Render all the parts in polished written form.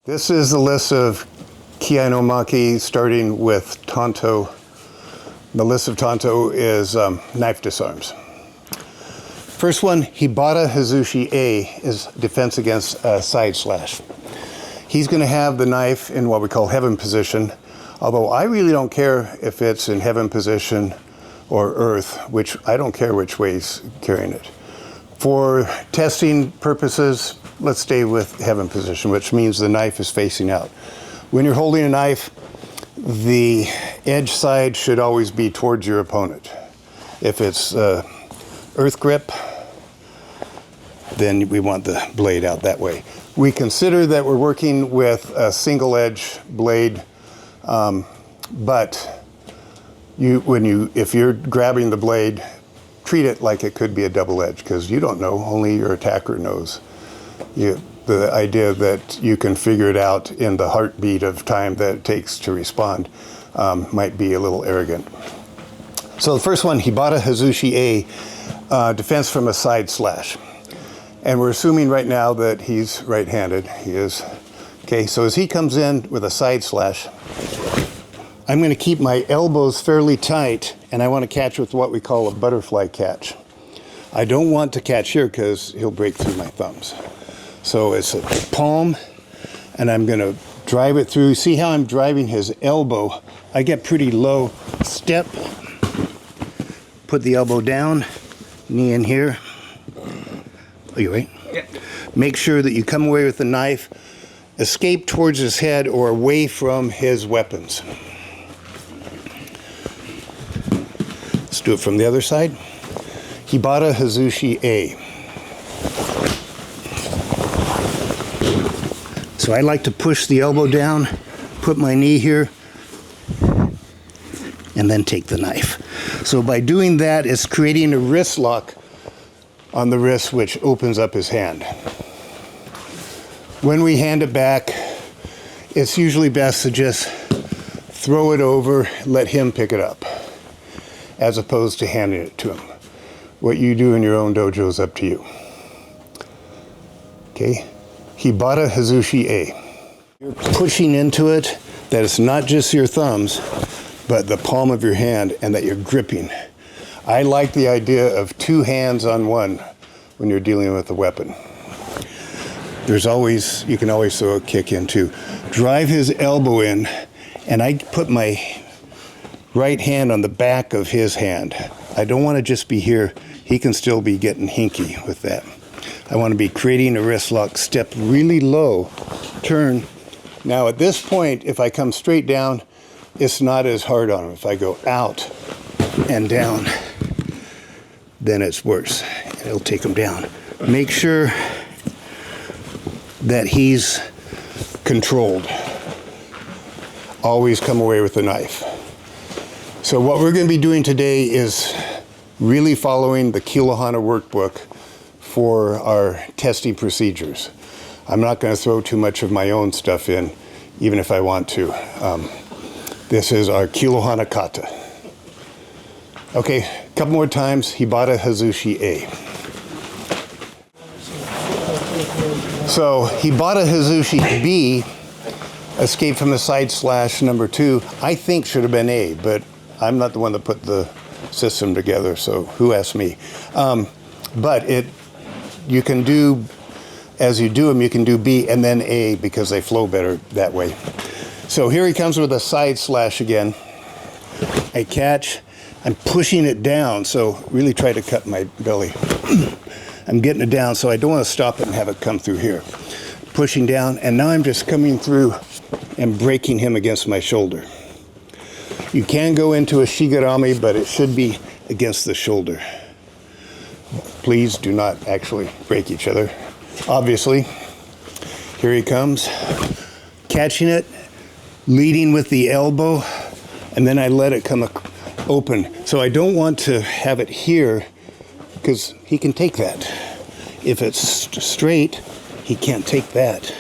This is the list of kiai no maki starting with tanto. The list of tanto is knife disarms. First one, Hibata Hazushi A, is defense against side slash. He's going to have the knife in what we call heaven position, although I really don't care if it's in heaven position or earth, which I don't care which way he's carrying it. For testing purposes, let's stay with heaven position, which means the knife is facing out. When you're holding a knife, the edge side should always be towards your opponent. If it's earth grip, then we want the blade out that way. We consider that we're working with a single edge blade, but if you're grabbing the blade, treat it like it could be a double edge, because you don't know, only your attacker knows. The idea that you can figure it out in the heartbeat of time that it takes to respond might be a little arrogant. So the first one, Hibata Hazushi A, defense from a side slash. And we're assuming right now that he's right-handed. He is. Okay, so as he comes in with a side slash, I'm going to keep my elbows fairly tight, and I want to catch with what we call a butterfly catch. I don't want to catch here because he'll break through my thumbs. So it's a palm, and I'm going to drive it through. See how I'm driving his elbow? I get pretty low. Step, put the elbow down, knee in here. Are you right? Yeah. Make sure that you come away with the knife, escape towards his head or away from his weapons. Let's do it from the other side. Hibata Hazushi A. So I like to push the elbow down, put my knee here, and then take the knife. So by doing that, it's creating a wrist lock on the wrist, which opens up his hand. When we hand it back, it's usually best to just throw it over, let him pick it up, as opposed to handing it to him. What you do in your own dojo is up to you. Okay, Hibata Hazushi A. You're pushing into it, that it's not just your thumbs, but the palm of your hand, and that you're gripping. I like the idea of two hands on one when you're dealing with a weapon. You can always throw a kick in too. Drive his elbow in, and I put my right hand on the back of his hand. I don't want to just be here. He can still be getting hinky with that. I want to be creating a wrist lock, step really low, turn. Now at this point, if I come straight down, it's not as hard on him. If I go out and down, then it's worse. It'll take him down. Make sure that he's controlled. Always come away with the knife. So what we're going to be doing today is really following the Kilohana workbook for our testing procedures. I'm not going to throw too much of my own stuff in, even if I want to. This is our Kilohana kata. Okay, a couple more times. Hibata Hazushi A. So Hibata Hazushi B, escape from the side slash number 2, I think should have been A, but I'm not the one that put the system together, so who asked me? But you can do, as you do them, you can do B and then A because they flow better that way. So here he comes with a side slash again. I catch. I'm pushing it down, so really try to cut my belly. I'm getting it down, so I don't want to stop it and have it come through here. Pushing down, and now I'm just coming through and breaking him against my shoulder. You can go into a shigarami, but it should be against the shoulder. Please do not actually break each other. Obviously, here he comes, catching it, leading with the elbow, and then I let it come open. So I don't want to have it here because he can take that. If it's straight, he can't take that.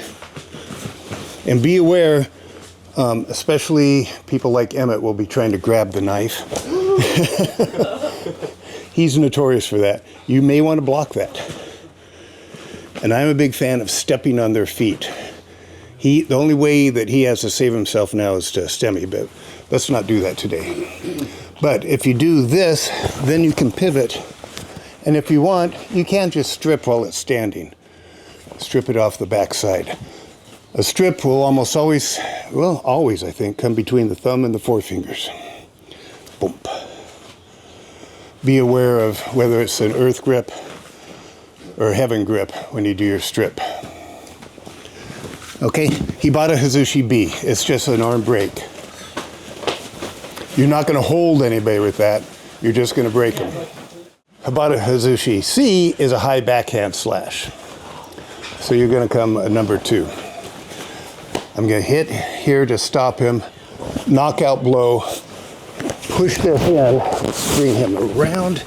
And be aware, especially people like Emmett will be trying to grab the knife. He's notorious for that. You may want to block that. And I'm a big fan of stepping on their feet. The only way that he has to save himself now is to stemmy, but let's not do that today. But if you do this, then you can pivot. And if you want, you can just strip while it's standing. Strip it off the backside. A strip will almost always, well, always I think, come between the thumb and the forefingers. Boom. Be aware of whether it's an earth grip or heaven grip when you do your strip. Okay, he bought a Hazushi B. It's just an arm brake. You're not going to hold anybody with that. You're just going to break them. Habata Hazushi C is a high backhand slash. So you're going to come a number 2. I'm going to hit here to stop him, knockout blow, push their hand, bring him around,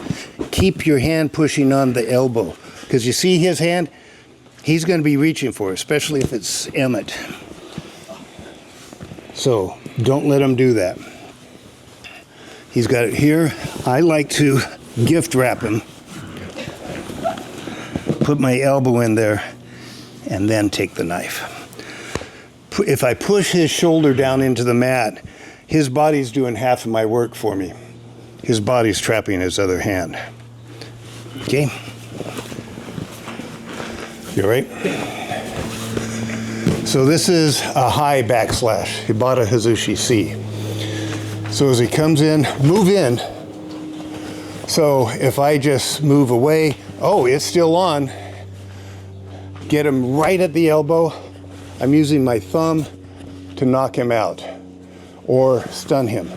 keep your hand pushing on the elbow. Because you see his hand, he's going to be reaching for it, especially if it's Emmett. So don't let him do that. He's got it here. I like to gift wrap him, put my elbow in there, and then take the knife. If I push his shoulder down into the mat, his body's doing half of my work for me. His body's trapping his other hand. Okay? You all right? So this is a high backslash. He bought a Hazushi C. So as he comes in, move in. So if I just move away, oh, it's still on. Get him right at the elbow. I'm using my thumb to knock him out or stun him.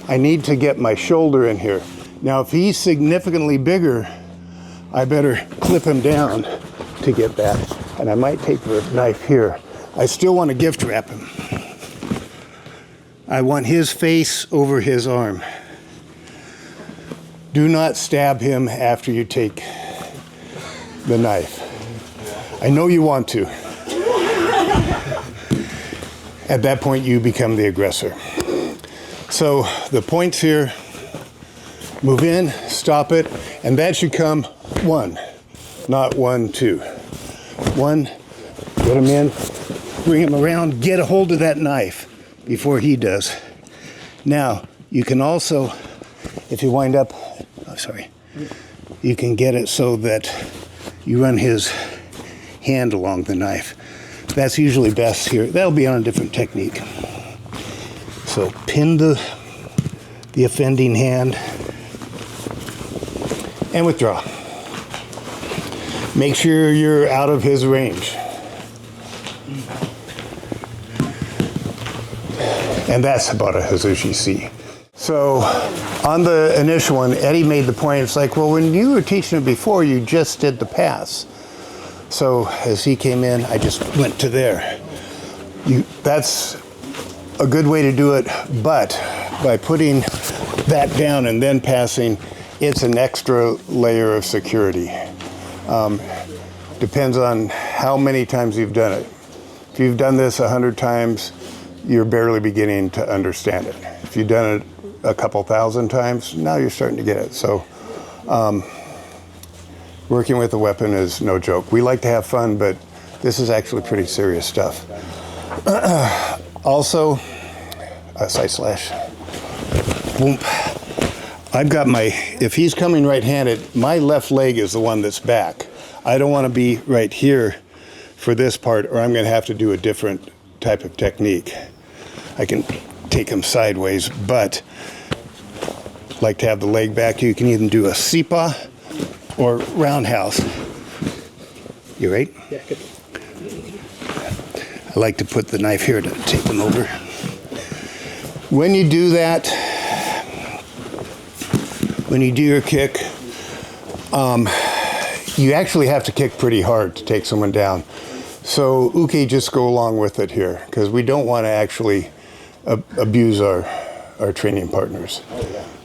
I need to get my shoulder in here. Now, if he's significantly bigger, I better clip him down to get that. And I might take the knife here. I still want to gift wrap him. I want his face over his arm. Do not stab him after you take the knife. I know you want to. At that point, you become the aggressor. So the points here, move in, stop it, and that should come 1, not 1, 2. 1, get him in, bring him around, get a hold of that knife before he does. Now, you can also, if you wind up, you can get it so that you run his hand along the knife. That's usually best here. That'll be on a different technique. So pin the offending hand and withdraw. Make sure you're out of his range. And that's about a Hazushi C. So on the initial one, Eddie made the point, it's like, well, when you were teaching it before, you just did the pass. So as he came in, I just went to there. That's a good way to do it, but by putting that down and then passing, it's an extra layer of security. Depends on how many times you've done it. If you've done this 100 times, you're barely beginning to understand it. If you've done it a couple thousand times, now you're starting to get it. So working with a weapon is no joke. We like to have fun, but this is actually pretty serious stuff. Also, a side slash. Boom. I've got if he's coming right-handed, my left leg is the one that's back. I don't want to be right here for this part, or I'm going to have to do a different type of technique. I can take him sideways, but like to have the leg back. You can even do a sipa or roundhouse. You right? Yeah, good. I like to put the knife here to take him over. When you do that, when you do your kick, you actually have to kick pretty hard to take someone down. So uke, just go along with it here, because we don't want to actually abuse our training partners.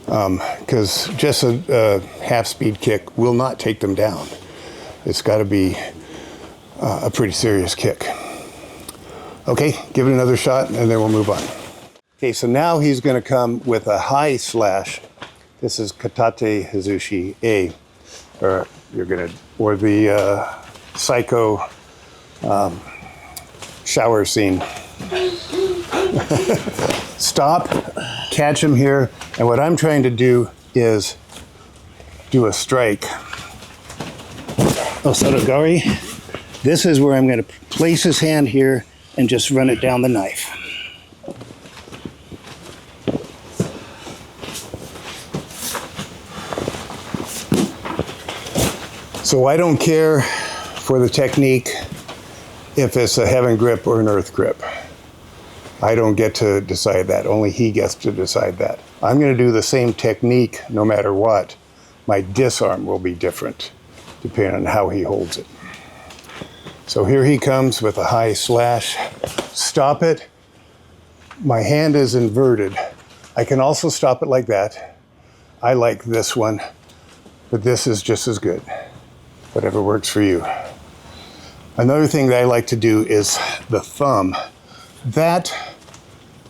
Because just a half-speed kick will not take them down. It's got to be a pretty serious kick. Okay, give it another shot, and then we'll move on. Okay, so now he's going to come with a high slash. This is Katate Hazushi A, or the Psycho shower scene. Stop, catch him here, and what I'm trying to do is do a strike. Osotogari. This is where I'm going to place his hand here and just run it down the knife. So I don't care for the technique if it's a heaven grip or an earth grip. I don't get to decide that. Only he gets to decide that. I'm going to do the same technique no matter what. My disarm will be different depending on how he holds it. So here he comes with a high slash. Stop it. My hand is inverted. I can also stop it like that. I like this one, but this is just as good. Whatever works for you. Another thing that I like to do is the thumb. That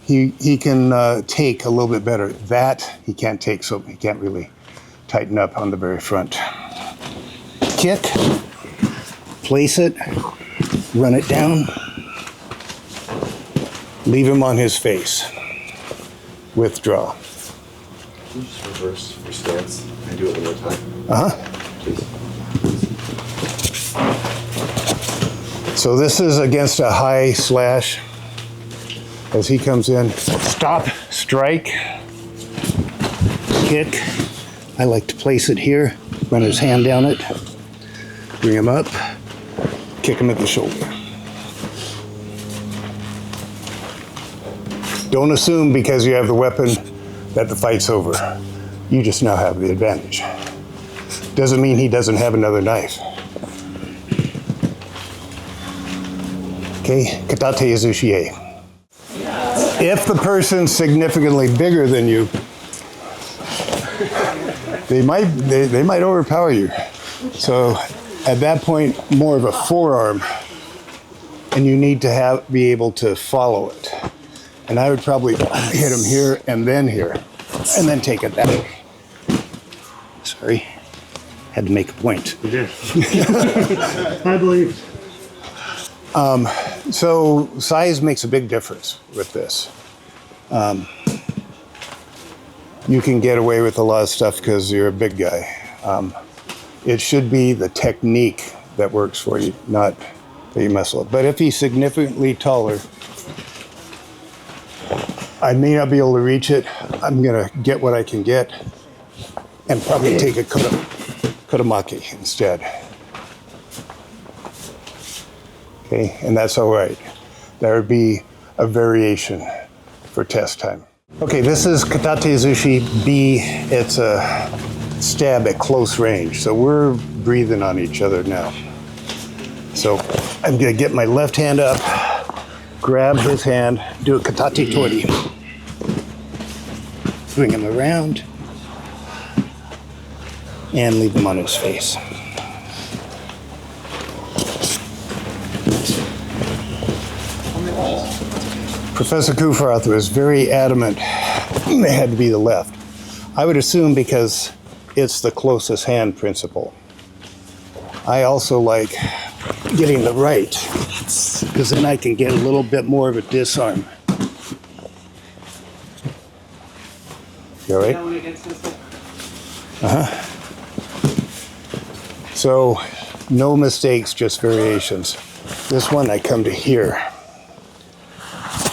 he can take a little bit better. That he can't take, so he can't really tighten up on the very front. Kick, place it, run it down, leave him on his face. Withdraw. Can you just reverse your stance and do it one more time? Please. So this is against a high slash. As he comes in, stop, strike, kick. I like to place it here, run his hand down it, bring him up, kick him at the shoulder. Don't assume because you have the weapon that the fight's over. You just now have the advantage. Doesn't mean he doesn't have another knife. Okay, katate izushi. If the person's significantly bigger than you, they might overpower you. So at that point, more of a forearm, and you need to be able to follow it. And I would probably hit him here and then here, and then take it that way. Sorry, had to make a point. You did. I believe. So size makes a big difference with this. You can get away with a lot of stuff because you're a big guy. It should be the technique that works for you, not that you muscle it. But if he's significantly taller, I may not be able to reach it. I'm gonna get what I can get and probably take a kotomaki instead. Okay, and that's all right. There would be a variation for test time. Okay, this is katate izushi B. It's a stab at close range. So we're breathing on each other now. So I'm gonna get my left hand up, grab his hand, do a katate tori. Bring him around and leave him on his face. Professor Kufarth was very adamant it had to be the left. I would assume because it's the closest hand principle. I also like getting the right, because then I can get a little bit more of a disarm. You all right? So, no mistakes, just variations. This one, I come to here.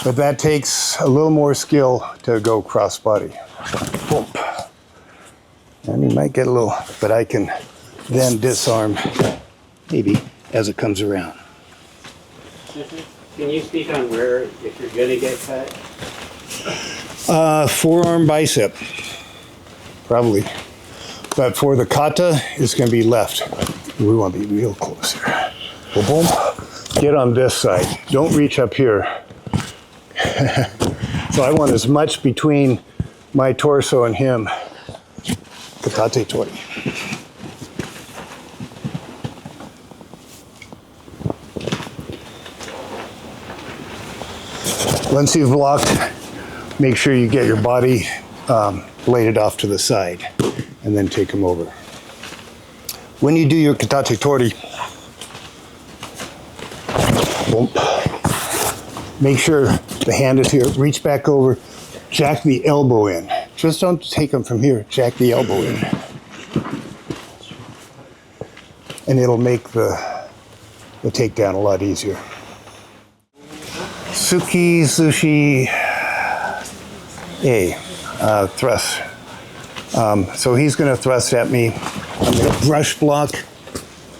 But that takes a little more skill to go cross body. Boom. And you might get a little, but I can then disarm, maybe, as it comes around. Can you speak on where, if you're gonna get cut? Forearm bicep, probably. But for the kata, it's gonna be left. We want to be real close here. Boom, boom. Get on this side. Don't reach up here. So I want as much between my torso and him. Katate tori. Once you've blocked, make sure you get your body bladed off to the side and then take them over. When you do your katate tori, boom, Make sure the hand is here. Reach back over. Jack the elbow in. Just don't take them from here. Jack the elbow in. And it'll make the takedown a lot easier. Suki Sushi A, thrust. So he's going to thrust at me. I'm going to brush block,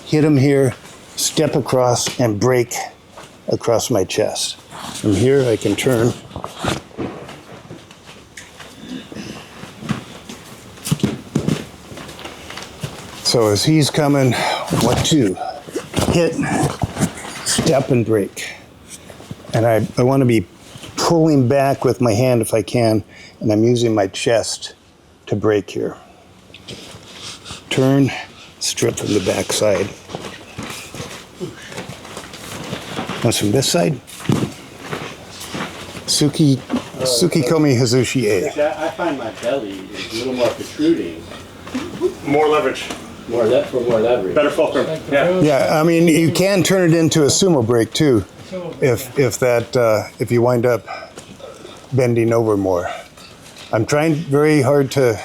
hit him here, step across, and break across my chest. From here, I can turn. So as he's coming, 1, 2, hit, step, and break. And I want to be pulling back with my hand if I can, and I'm using my chest to break here. Turn, strip from the back side. Once from this side. Tsukikomi Hazushi A. I find my belly is a little more protruding. More leverage. More leverage. Better fulcrum. Yeah. Yeah, I mean, you can turn it into a sumo break too, if you wind up bending over more. I'm trying very hard to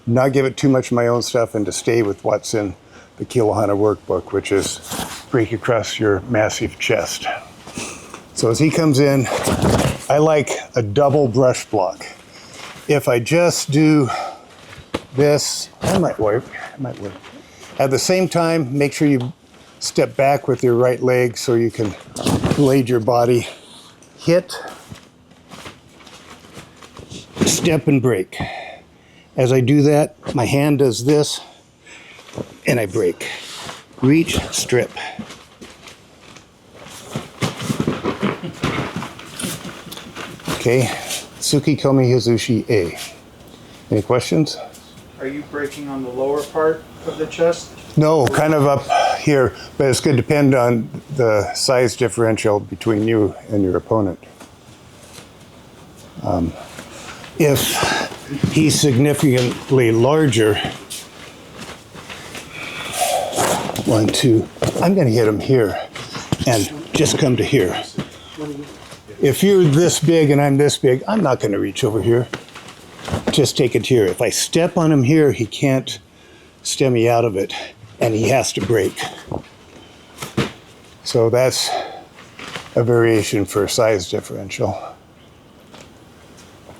not give it too much of my own stuff and to stay with what's in the Kilohana workbook, which is break across your massive chest. So as he comes in, I like a double brush block. If I just do this, that might work. At the same time, make sure you step back with your right leg so you can blade your body. Hit, step, and break. As I do that, my hand does this, and I break. Reach, strip. Okay, Tsukikomi Hazushi A. Any questions? Are you breaking on the lower part of the chest? No, kind of up here, but it's going to depend on the size differential between you and your opponent. If he's significantly larger, 1, 2, I'm going to hit him here and just come to here. If you're this big and I'm this big, I'm not going to reach over here. Just take it here. If I step on him here, he can't stem me out of it, and he has to break. So that's a variation for size differential.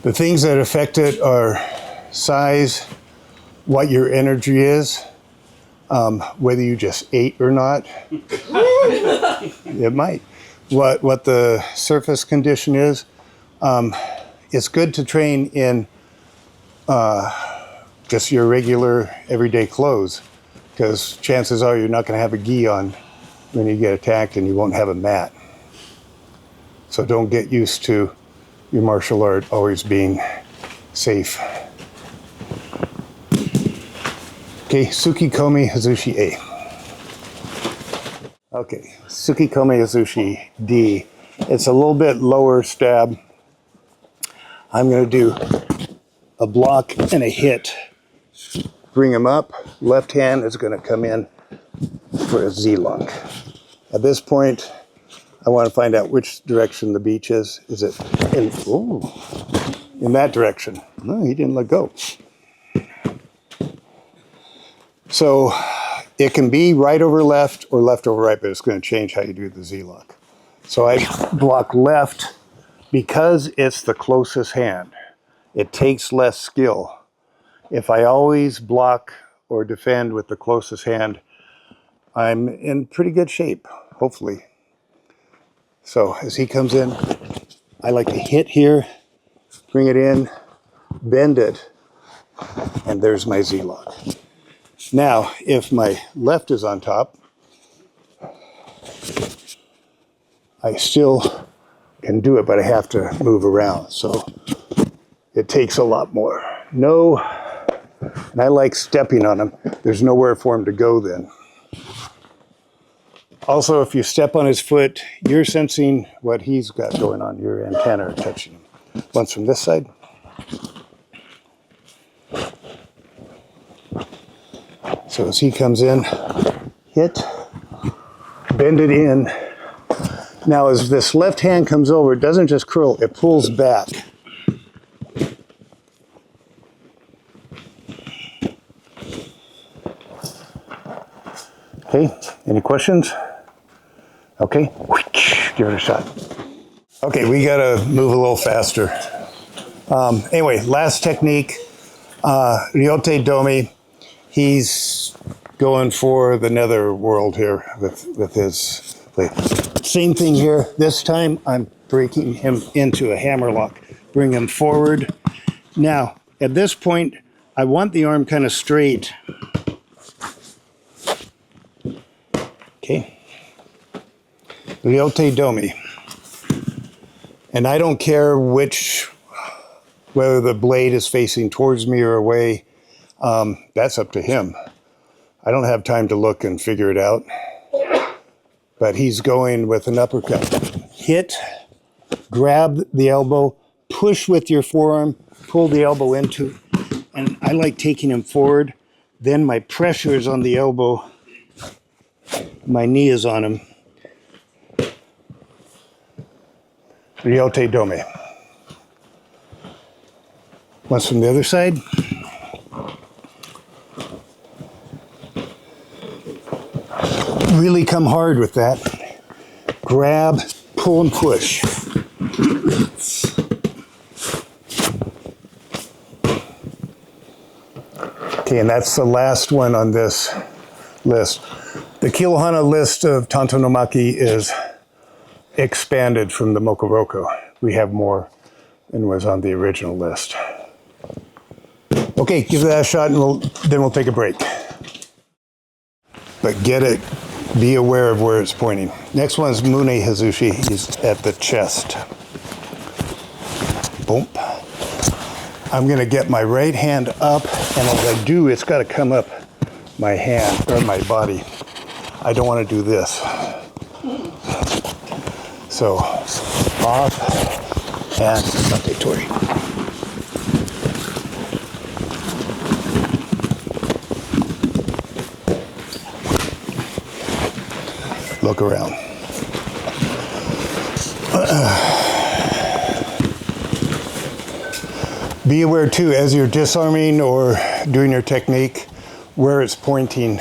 The things that affect it are size, what your energy is, whether you just ate or not. It might. What the surface condition is. It's good to train in just your regular everyday clothes, because chances are you're not going to have a gi on when you get attacked, and you won't have a mat. So don't get used to your martial art always being safe. Okay, Tsukikomi Hazushi A. Okay, Tsukikomi Hazushi D. It's a little bit lower stab. I'm going to do a block and a hit. Bring him up. Left hand is going to come in for a Z-lock. At this point, I want to find out which direction the beach is. Is it in that direction? No, he didn't let go. So it can be right over left or left over right, but it's going to change how you do the Z-lock. So I block left because it's the closest hand. It takes less skill. If I always block or defend with the closest hand, I'm in pretty good shape, hopefully. So as he comes in, I like to hit here, bring it in, bend it, and there's my Z-lock. Now, if my left is on top, I still can do it, but I have to move around. So it takes a lot more. No, and I like stepping on him. There's nowhere for him to go then. Also, if you step on his foot, you're sensing what he's got going on. Your antennae are touching him. Once from this side. So as he comes in, hit, bend it in, Now, as this left hand comes over, it doesn't just curl, it pulls back. Okay, any questions? Okay, give it a shot. Okay, we gotta move a little faster. Anyway, last technique, Ryote Domi. He's going for the nether world here with his blade. Same thing here. This time I'm breaking him into a hammerlock. Bring him forward. Now, at this point, I want the arm kind of straight. Okay. Ryote Domi. And I don't care whether the blade is facing towards me or away. That's up to him. I don't have time to look and figure it out. But he's going with an uppercut. Hit, grab the elbow, push with your forearm, pull the elbow into, and I like taking him forward. Then my pressure is on the elbow. My knee is on him. Ryote Domi. Once from the other side. Really come hard with that. Grab, pull, and push. Okay, and that's the last one on this list. The Kilohana list of Tantonomaki is expanded from the Mokuroko. We have more than was on the original list. Okay, give that a shot and then we'll take a break. But get it, be aware of where it's pointing. Next one is Mune Hazushi. He's at the chest. Boom. I'm gonna get my right hand up, and as I do, it's gotta come up my hand, or my body. I don't wanna do this. So, off, and Sate Tori. Look around. Be aware too, as you're disarming or doing your technique, where it's pointing.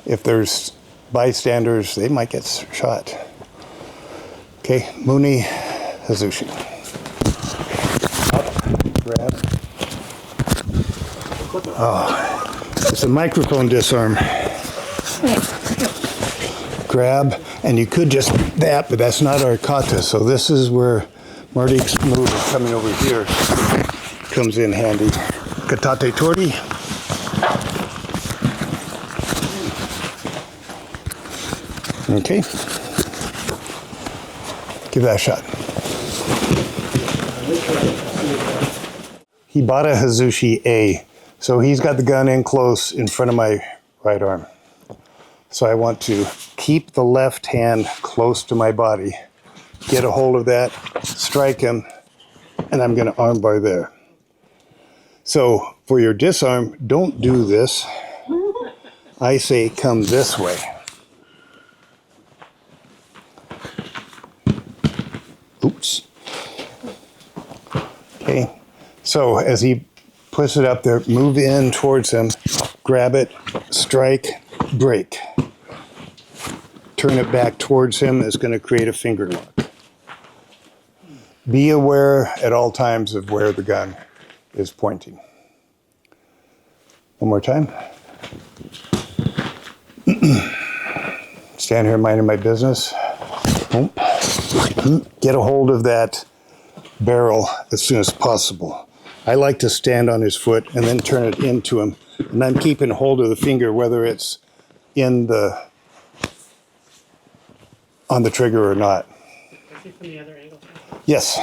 If there's bystanders, they might get shot. Okay, Mune Hazushi. Up, grab. Oh, it's a microphone disarm. Grab, and you could just that, but that's not our kata. So this is where Marty's move is coming over here. Comes in handy. Katate Tori. Okay. Give that a shot. Hibata Hazushi A. So he's got the gun in close in front of my right arm. So I want to keep the left hand close to my body, get a hold of that, strike him, and I'm going to armbar there. So for your disarm, don't do this. I say come this way. Oops. Okay. So as he puts it up there, move in towards him, grab it, strike, break. Turn it back towards him is going to create a finger lock. Be aware at all times of where the gun is pointing. One more time. Stand here minding my business. Get a hold of that barrel as soon as possible. I like to stand on his foot and then turn it into him. And I'm keeping hold of the finger, whether it's on the trigger or not. From the other angle. Yes.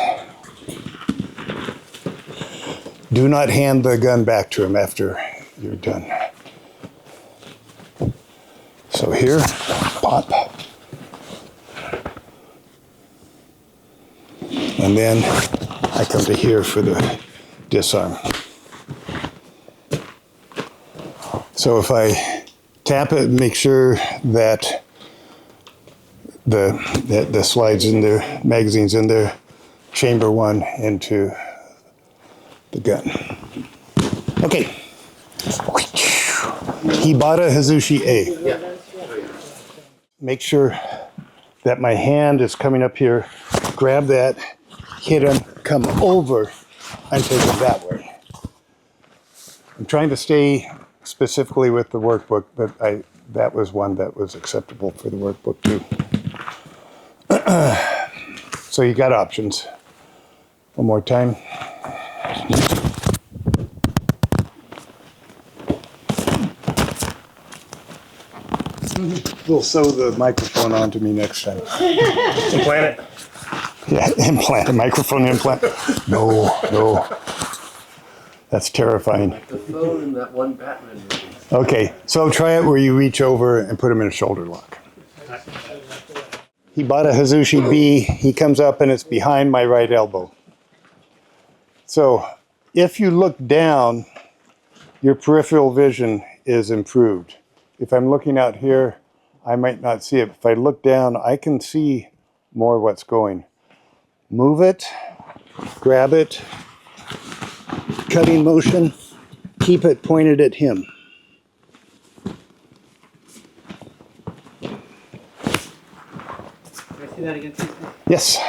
Do not hand the gun back to him after you're done. So here, pop. And then I come to here for the disarm. So if I tap it, make sure that the slides in there, magazines in there, chamber one into the gun. Okay. Hibata Hazushi A. Make sure that my hand is coming up here. Grab that, hit him, come over, and take it that way. I'm trying to stay specifically with the workbook, but that was one that was acceptable for the workbook too. So you got options. One more time. We'll sew the microphone onto me next time. Implant it. Yeah, implant, a microphone implant. No. That's terrifying. The phone in that one Batman movie. Okay, so try it where you reach over and put him in a shoulder lock. Hibata Hazushi B, he comes up and it's behind my right elbow. So if you look down, your peripheral vision is improved. If I'm looking out here, I might not see it. If I look down, I can see more what's going. Move it, grab it, cutting motion, keep it pointed at him. Can I see that again, please? Yes.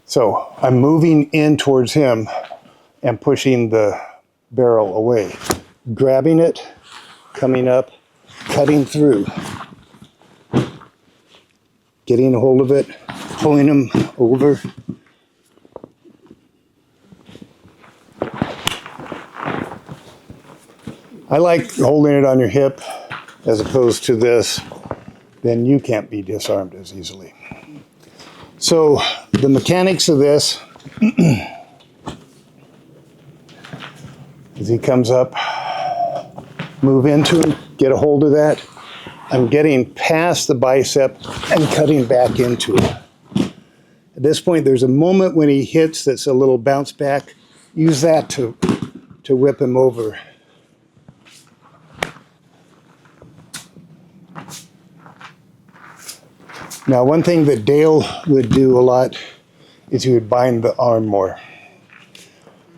So I'm moving in towards him and pushing the barrel away. Grabbing it, coming up, cutting through. Getting a hold of it, pulling him over. I like holding it on your hip as opposed to this. Then you can't be disarmed as easily. So the mechanics of this, as he comes up, move into him, get a hold of that. I'm getting past the bicep and cutting back into it. At this point, there's a moment when he hits that's a little bounce back. Use that to whip him over. Now, one thing that Dale would do a lot is he would bind the arm more.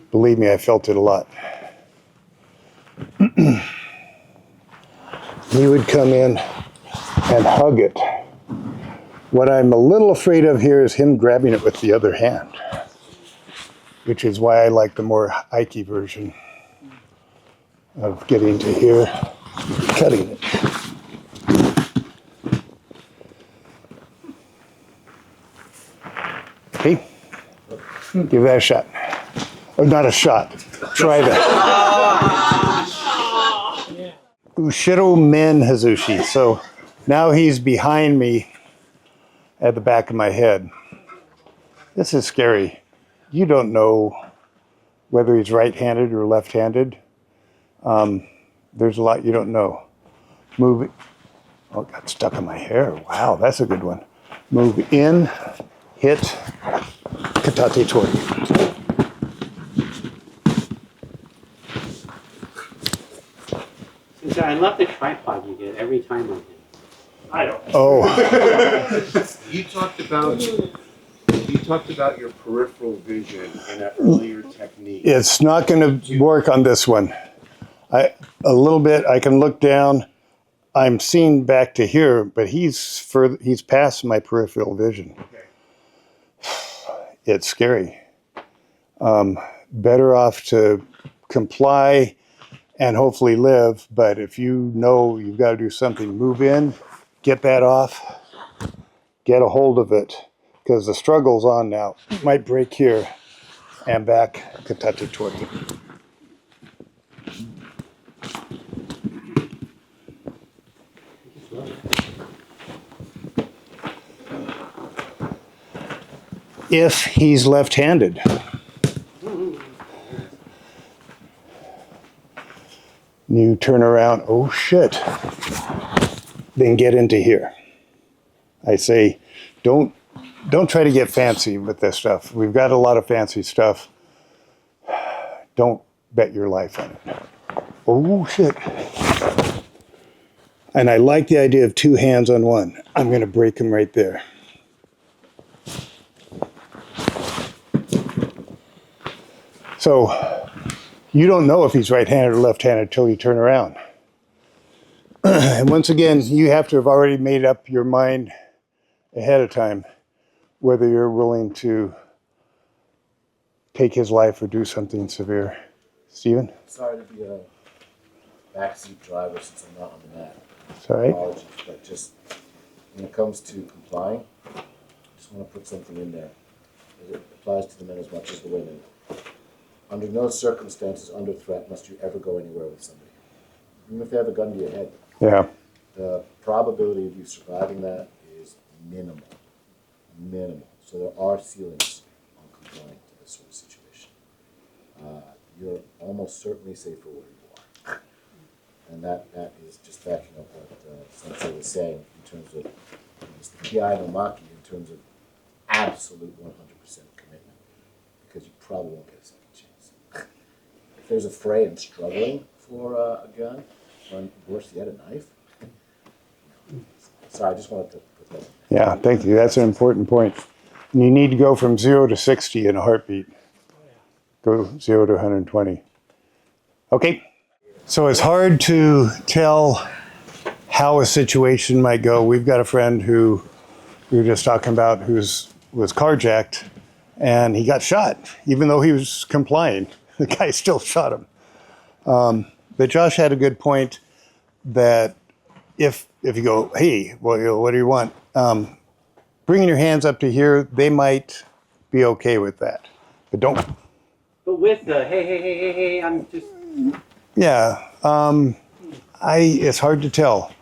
Believe me, I felt it a lot. He would come in and hug it. What I'm a little afraid of here is him grabbing it with the other hand, which is why I like the more Ike version of getting to here, cutting it. Okay, give that a shot. Or not a shot, try that. Ushiro Men Hazushi. So now he's behind me at the back of my head. This is scary. You don't know whether he's right-handed or left-handed. There's a lot you don't know. Move it. Oh, it got stuck in my hair. Wow, that's a good one. Move in, hit, katate tori. I love the tripod you get every time I hit. I don't. Oh, You talked about your peripheral vision in an earlier technique. it's not going to work on this one. A little bit, I can look down. I'm seeing back to here, but he's past my peripheral vision. Okay. It's scary. Better off to comply and hopefully live, but if you know you've got to do something, move in, get that off, get a hold of it, because the struggle's on now. Might break here and back, katate tori. If he's left-handed. You turn around, oh shit, then get into here. I say, don't try to get fancy with this stuff. We've got a lot of fancy stuff. Don't bet your life on it. Oh, shit. And I like the idea of two hands on one. I'm going to break him right there. So you don't know if he's right-handed or left-handed until you turn around. And once again, you have to have already made up your mind ahead of time whether you're willing to take his life or do something severe. Steven? Sorry to be a backseat driver since I'm not on the mat. It's all right. Apologies, but just when it comes to complying, I just want to put something in there. It applies to the men as much as the women. Under no circumstances, under threat, must you ever go anywhere with somebody. Even if they have a gun to your head. Yeah. The probability of you surviving that is minimal. Minimal. So there are ceilings on complying to this sort of situation. You're almost certainly safer where you are. And that is just backing up what Sensei was saying in terms of it's the PI no Maki in terms of absolute 100% commitment. Because you probably won't get a second chance. If there's a fray and struggling for a gun, or worse yet, a knife. Sorry, I just wanted to put that in. Yeah, thank you. That's an important point. And you need to go from 0 to 60 in a heartbeat. Go 0 to 120. Okay. So it's hard to tell how a situation might go. We've got a friend who we were just talking about was carjacked and he got shot. Even though he was complying, the guy still shot him. But Josh had a good point that if you go, hey, well, you know, what do you want? Bringing your hands up to here, they might be okay with that. But don't. But with the hey, I'm just. Yeah, it's hard to tell.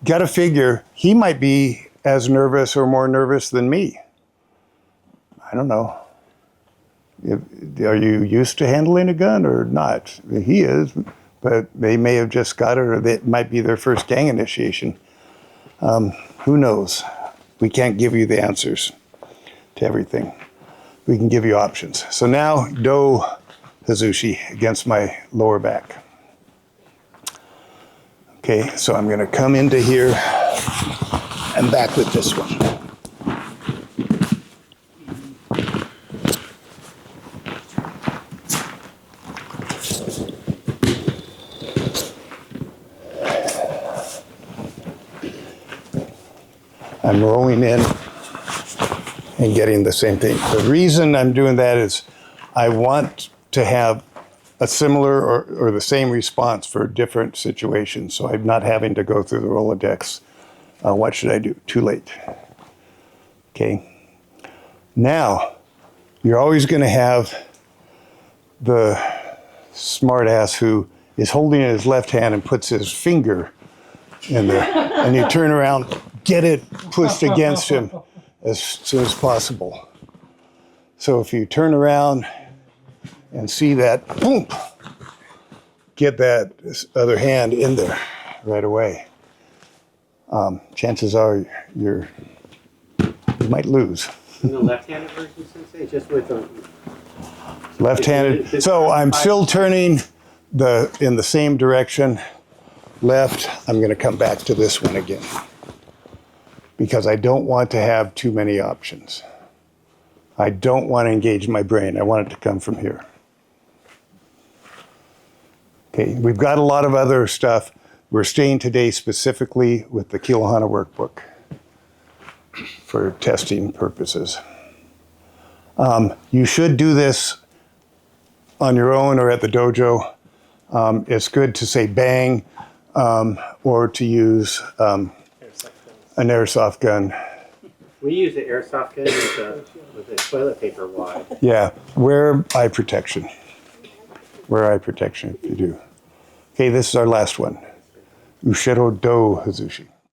Got to figure he might be as nervous or more nervous than me. I don't know. Are you used to handling a gun or not? He is, but they may have just got it, or it might be their first gang initiation. Who knows? We can't give you the answers to everything. We can give you options. So now, Do Hazushi against my lower back. Okay, so I'm going to come into here and back with this one. I'm rolling in and getting the same thing. The reason I'm doing that is I want to have a similar or the same response for different situations, so I'm not having to go through the Rolodex. What should I do? Too late. Okay. Now, you're always going to have the smart ass who is holding in his left hand and puts his finger in there, and you turn around, get it pushed against him as soon as possible. So if you turn around and see that, boom, get that other hand in there right away. Chances are you might lose. In the left-handed version, Sensei, just with the Left-handed. So I'm still turning in the same direction. Left. I'm going to come back to this one again because I don't want to have too many options. I don't want to engage my brain. I want it to come from here. Okay, we've got a lot of other stuff. We're staying today specifically with the Kilohana workbook for testing purposes. You should do this on your own or at the dojo. It's good to say bang or to use an airsoft gun. We use the airsoft gun with a toilet paper wad. Yeah, wear eye protection. Wear eye protection if you do. Okay, this is our last one. Ushiro Do Hazushi.